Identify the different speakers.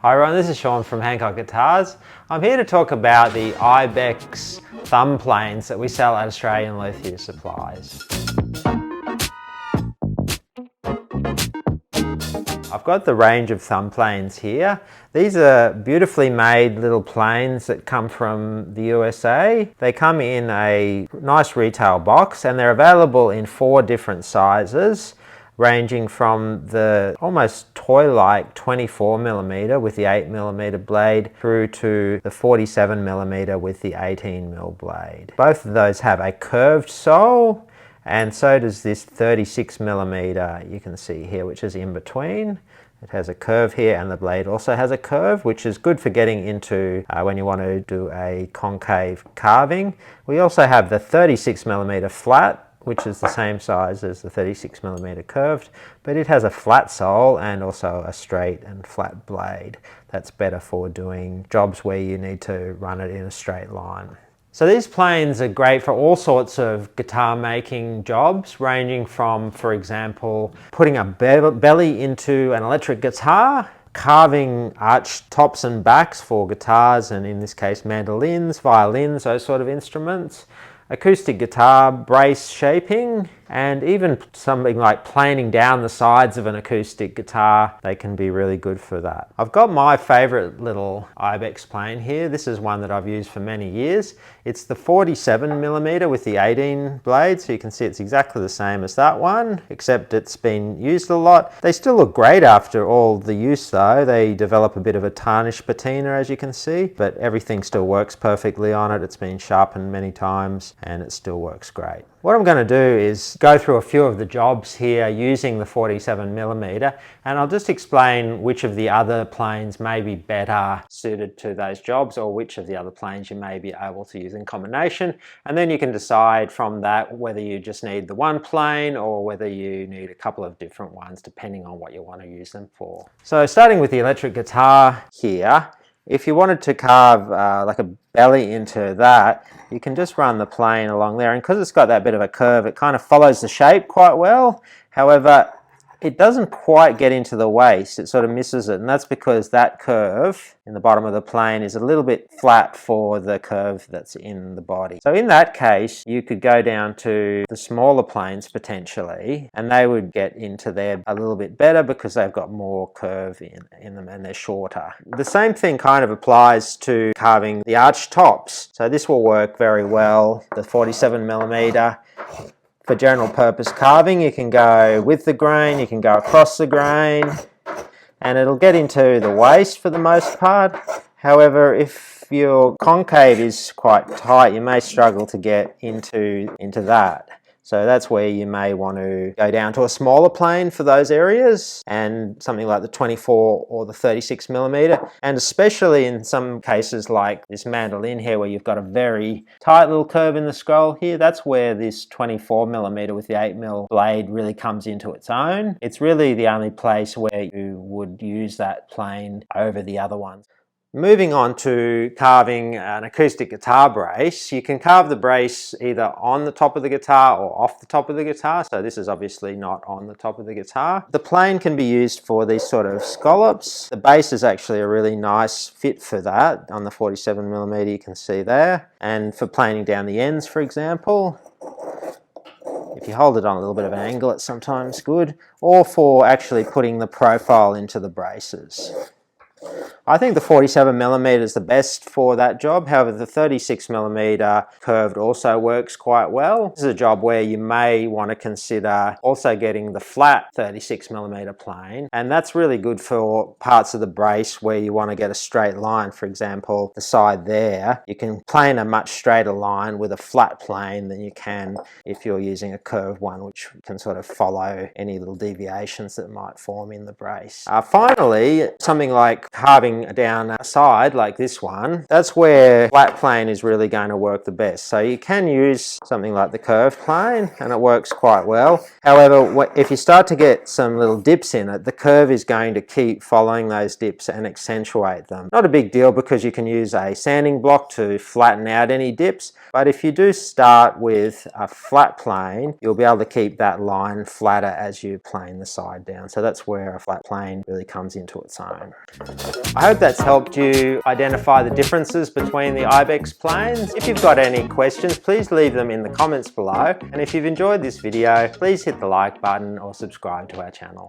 Speaker 1: Hi everyone, this is Sean from Hancock Guitars. I'm here to talk about the Ibex thumb planes that we sell at Australian Luthiers Supplies. I've got the range of thumb planes here. These are beautifully made little planes that come from the USA. They come in a nice retail box and they're available in 4 different sizes, ranging from the almost toy-like 24mm with the 8mm blade through to the 47mm with the 18mm blade. Both of those have a curved sole, and so does this 36mm you can see here, which is in between. It has a curve here and the blade also has a curve, which is good for getting into when you want to do a concave carving. We also have the 36mm flat, which is the same size as the 36mm curved, but it has a flat sole and also a straight and flat blade. That's better for doing jobs where you need to run it in a straight line. So these planes are great for all sorts of guitar making jobs, ranging from, for example, putting a belly into an electric guitar, carving arch tops and backs for guitars, and in this case mandolins, violins, those sort of instruments, acoustic guitar brace shaping, and even something like planing down the sides of an acoustic guitar. They can be really good for that. I've got my favorite little Ibex plane here. This is one that I've used for many years. It's the 47mm with the 18 blade, so you can see it's exactly the same as that one, except it's been used a lot. They still look great after all the use though. They develop a bit of a tarnish patina, as you can see, but everything still works perfectly on it. It's been sharpened many times and it still works great. What I'm going to do is go through a few of the jobs here using the 47mm, and I'll just explain which of the other planes may be better suited to those jobs, or which of the other planes you may be able to use in combination, and then you can decide from that whether you just need the one plane or whether you need a couple of different ones depending on what you want to use them for. So starting with the electric guitar here, if you wanted to carve like a belly into that, you can just run the plane along there, and because it's got that bit of a curve, it kind of follows the shape quite well. However, it doesn't quite get into the waist, it sort of misses it, and that's because that curve in the bottom of the plane is a little bit flat for the curve that's in the body. So in that case, you could go down to the smaller planes potentially, and they would get into there a little bit better because they've got more curve in them and they're shorter. The same thing kind of applies to carving the arch tops. So this will work very well, the 47mm. For general purpose carving, you can go with the grain, you can go across the grain, and it'll get into the waist for the most part. However, if your concave is quite tight, you may struggle to get into that. So that's where you may want to go down to a smaller plane for those areas, and something like the 24 or the 36mm. And especially in some cases like this mandolin here, where you've got a very tight little curve in the scroll here, that's where this 24mm with the 8mm blade really comes into its own. It's really the only place where you would use that plane over the other ones. Moving on to carving an acoustic guitar brace, you can carve the brace either on the top of the guitar or off the top of the guitar, so this is obviously not on the top of the guitar. The plane can be used for these sort of scallops. The base is actually a really nice fit for that on the 47mm, you can see there, and for planing down the ends, for example. If you hold it on a little bit of an angle, it's sometimes good, or for actually putting the profile into the braces. I think the 47mm is the best for that job. However, the 36mm curved also works quite well. This is a job where you may want to consider also getting the flat 36mm plane, and that's really good for parts of the brace where you want to get a straight line. For example, the side there, you can plane a much straighter line with a flat plane than you can if you're using a curved one, which can sort of follow any little deviations that might form in the brace. Finally, something like carving down a side like this one, that's where flat plane is really going to work the best. So you can use something like the curved plane and it works quite well. However, if you start to get some little dips in it, the curve is going to keep following those dips and accentuate them. Not a big deal because you can use a sanding block to flatten out any dips, but if you do start with a flat plane, you'll be able to keep that line flatter as you plane the side down. So that's where a flat plane really comes into its own. I hope that's helped you identify the differences between the Ibex planes. If you've got any questions, please leave them in the comments below. And if you've enjoyed this video, please hit the like button or subscribe to our channel.